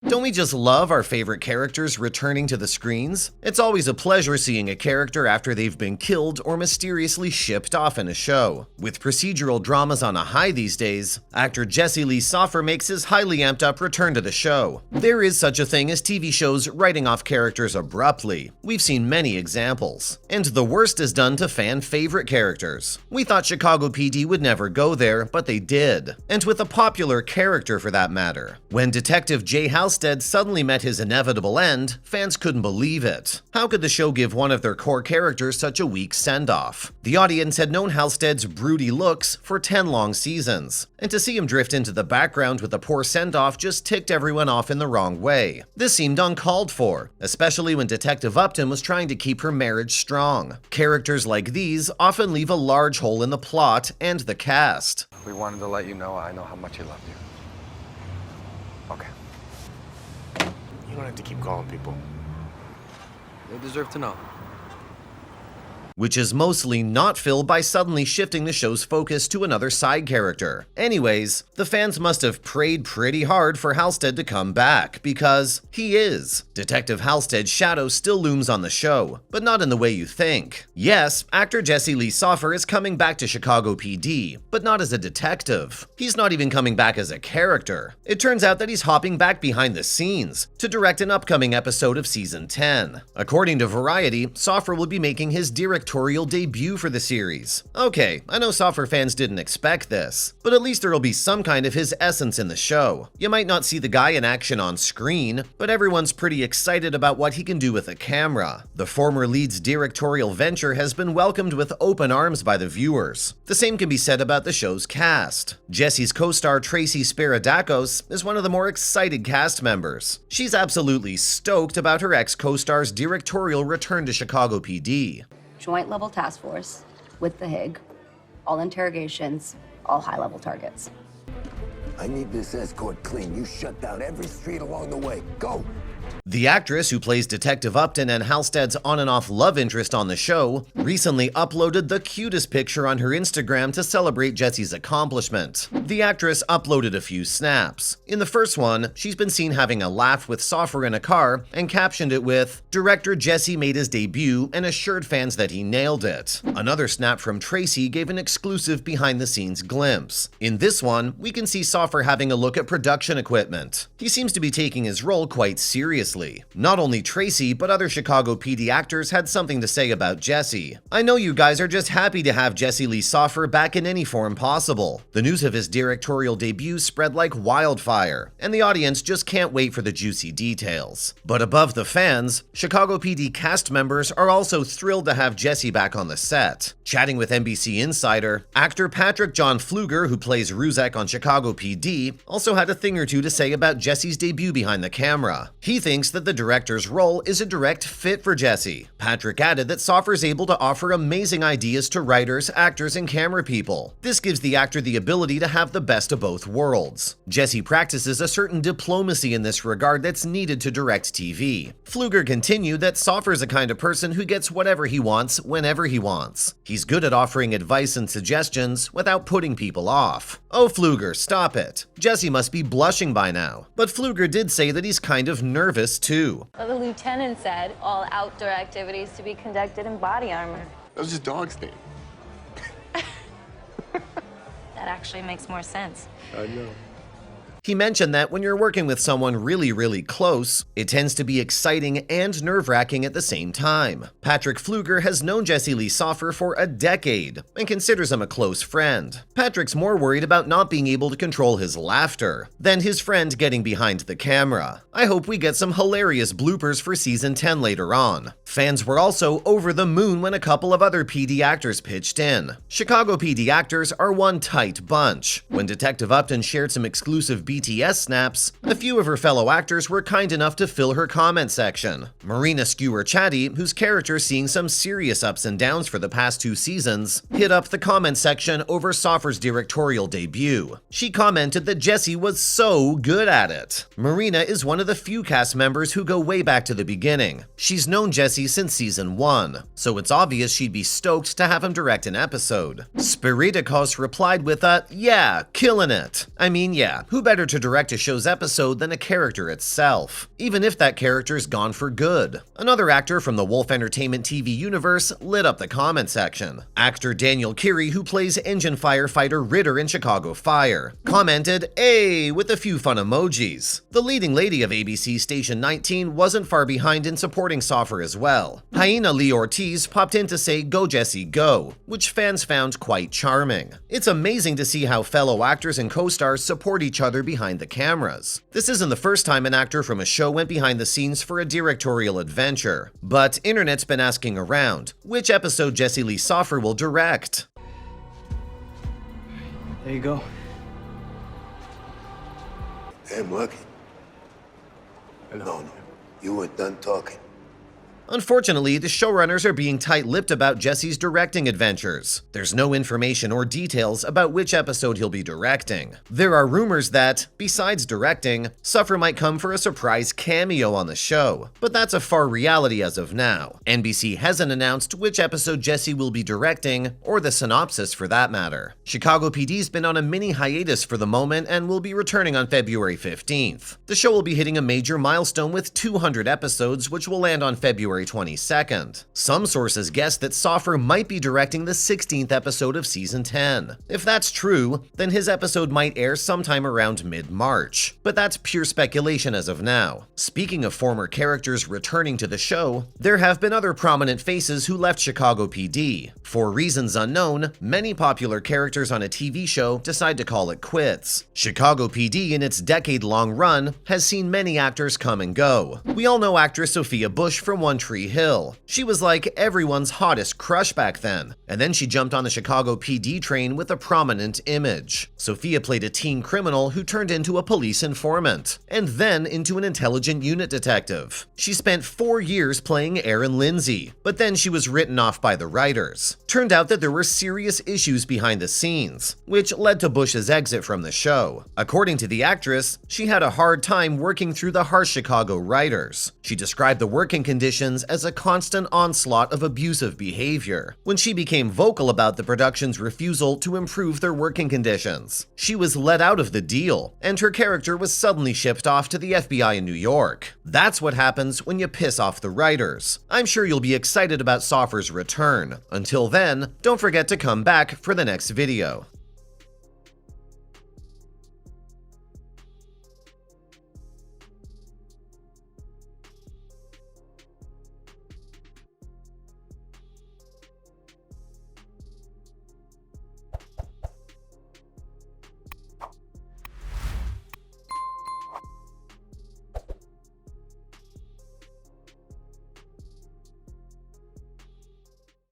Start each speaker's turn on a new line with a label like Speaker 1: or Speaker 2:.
Speaker 1: Don't we just love our favorite characters returning to the screens? It's always a pleasure seeing a character after they've been killed or mysteriously shipped off in a show. With procedural dramas on a high these days, actor Jesse Lee Soffer makes his highly amped up return to the show. There is such a thing as TV shows writing off characters abruptly. We've seen many examples. And the worst is done to fan favorite characters. We thought Chicago PD would never go there, but they did. And with a popular character for that matter. When Detective Jay Halstead suddenly met his inevitable end, fans couldn't believe it. How could the show give one of their core characters such a weak send-off? The audience had known Halstead's broody looks for 10 long seasons, and to see him drift into the background with a poor send-off just ticked everyone off in the wrong way. This seemed uncalled for, especially when Detective Upton was trying to keep her marriage strong. Characters like these often leave a large hole in the plot and the cast.
Speaker 2: We wanted to let you know I know how much he loved you. Okay.
Speaker 3: You don't have to keep calling people. They deserve to know.
Speaker 1: Which is mostly not filled by suddenly shifting the show's focus to another side character. Anyways, the fans must have prayed pretty hard for Halstead to come back, because he is. Detective Halstead's shadow still looms on the show, but not in the way you think. Yes, actor Jesse Lee Soffer is coming back to Chicago PD, but not as a detective. He's not even coming back as a character. It turns out that he's hopping back behind the scenes to direct an upcoming episode of Season 10. According to Variety, Soffer will be making his directorial debut for the series. Okay, I know Soffer fans didn't expect this, but at least there'll be some kind of his essence in the show. You might not see the guy in action on screen, but everyone's pretty excited about what he can do with a camera. The former lead's directorial venture has been welcomed with open arms by the viewers. The same can be said about the show's cast. Jesse's co-star Tracy Spiridakos is one of the more excited cast members. She's absolutely stoked about her ex-co-star's directorial return to Chicago PD.
Speaker 4: Joint level task force with the HIG, all interrogations, all high-level targets.
Speaker 5: I need this escort clean. You shut down every street along the way. Go!
Speaker 1: The actress who plays Detective Upton and Halstead's on and off love interest on the show recently uploaded the cutest picture on her Instagram to celebrate Jesse's accomplishment. The actress uploaded a few snaps. In the first one, she's been seen having a laugh with Soffer in a car and captioned it with, "Director Jesse made his debut and assured fans that he nailed it." Another snap from Tracy gave an exclusive behind-the-scenes glimpse. In this one, we can see Soffer having a look at production equipment. He seems to be taking his role quite seriously. Not only Tracy, but other Chicago PD actors had something to say about Jesse. "I know you guys are just happy to have Jesse Lee Soffer back in any form possible. The news of his directorial debut spread like wildfire, and the audience just can't wait for the juicy details." But above the fans, Chicago PD cast members are also thrilled to have Jesse back on the set. Chatting with NBC Insider, actor Patrick John Pfluger, who plays Ruzek on Chicago PD, also had a thing or two to say about Jesse's debut behind the camera. He thinks that the director's role is a direct fit for Jesse. Patrick added that Soffer's able to offer amazing ideas to writers, actors, and camera people. This gives the actor the ability to have the best of both worlds. Jesse practices a certain diplomacy in this regard that's needed to direct TV. Pfluger continued that Soffer's a kind of person who gets whatever he wants whenever he wants. He's good at offering advice and suggestions without putting people off. Oh, Pfluger, stop it. Jesse must be blushing by now. But Pfluger did say that he's kind of nervous too.
Speaker 6: Well, the lieutenant said all outdoor activities to be conducted in body armor.
Speaker 3: That was just dog's name.
Speaker 6: That actually makes more sense.
Speaker 3: I know.
Speaker 1: He mentioned that when you're working with someone really close, it tends to be exciting and nerve-wracking at the same time. Patrick Pfluger has known Jesse Lee Soffer for a decade and considers him a close friend. Patrick's more worried about not being able to control his laughter than his friend getting behind the camera. I hope we get some hilarious bloopers for Season 10 later on. Fans were also over the moon when a couple of other PD actors pitched in. Chicago PD actors are one tight bunch. When Detective Upton shared some exclusive BTS snaps, a few of her fellow actors were kind enough to fill her comment section. Marina Skewer-Chatty, whose character's seeing some serious ups and downs for the past 2 seasons, hit up the comment section over Soffer's directorial debut. She commented that Jesse was so good at it. Marina is one of the few cast members who go way back to the beginning. She's known Jesse since Season 1, so it's obvious she'd be stoked to have him direct an episode. Spiridakos replied with a, "Yeah, killing it." I mean, yeah, who better better to direct a show's episode than a character itself, even if that character's gone for good. Another actor from the Wolf Entertainment TV universe lit up the comment section. Actor Daniel Keary, who plays engine firefighter Ritter in Chicago Fire, commented, "Ay," with a few fun emojis. The leading lady of ABC Station 19 wasn't far behind in supporting Soffer as well. Hyena Lee Ortiz popped in to say "Go Jesse, go," which fans found quite charming. It's amazing to see how fellow actors and co-stars support each other behind the cameras. This isn't the first time an actor from a show went behind the scenes for a directorial adventure, but internet's been asking around which episode Jesse Lee Soffer will direct.
Speaker 3: There you go.
Speaker 5: Damn lucky. No, you weren't done talking.
Speaker 1: Unfortunately, the showrunners are being tight-lipped about Jesse's directing adventures. There's no information or details about which episode he'll be directing. There are rumors that, besides directing, Soffer might come for a surprise cameo on the show, but that's a far reality as of now. NBC hasn't announced which episode Jesse will be directing, or the synopsis for that matter. Chicago PD's been on a mini hiatus for the moment and will be returning on February 15th. The show will be hitting a major milestone with 200 episodes, which will land on February 22nd. Some sources guess that Soffer might be directing the 16th episode of Season 10. If that's true, then his episode might air sometime around mid-March. But that's pure speculation as of now. Speaking of former characters returning to the show, there have been other prominent faces who left Chicago PD. For reasons unknown, many popular characters on a TV show decide to call it quits. Chicago PD, in its decade-long run, has seen many actors come and go. We all know actress Sophia Bush from One Tree Hill. She was like everyone's hottest crush back then, and then she jumped on the Chicago PD train with a prominent image. Sophia played a teen criminal who turned into a police informant, and then into an intelligent unit detective. She spent 4 years playing Erin Lindsay, but then she was written off by the writers. Turned out that there were serious issues behind the scenes, which led to Bush's exit from the show. According to the actress, she had a hard time working through the harsh Chicago writers. She described the working conditions as a constant onslaught of abusive behavior. When she became vocal about the production's refusal to improve their working conditions, she was let out of the deal, and her character was suddenly shipped off to the FBI in New York. That's what happens when you piss off the writers. I'm sure you'll be excited about Soffer's return. Until then, don't forget to come back for the next video.